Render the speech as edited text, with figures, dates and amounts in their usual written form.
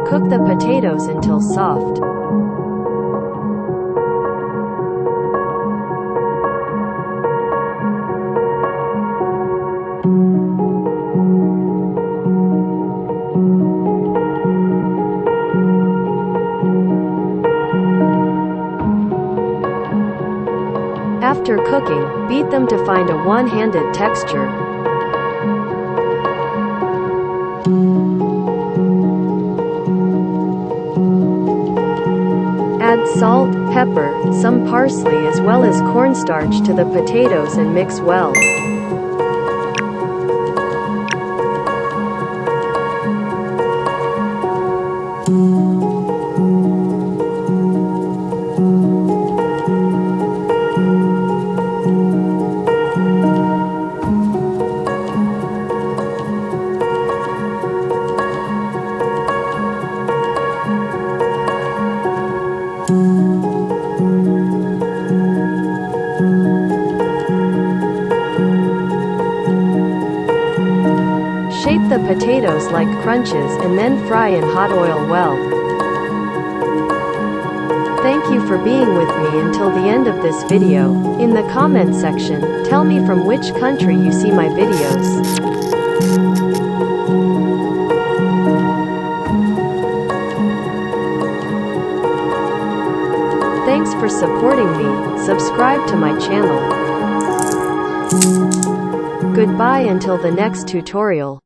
Cook the potatoes until soft. After cooking, beat them to find a one-handed texture. Add salt, pepper, some parsley as well as cornstarch to the potatoes and mix well. Shape the potatoes like crunches and then fry in hot oil well. Thank you for being with me until the end of this video. In the comment section, tell me from which country you see my videos. Thanks for supporting me. Subscribe to my channel. Goodbye until the next tutorial.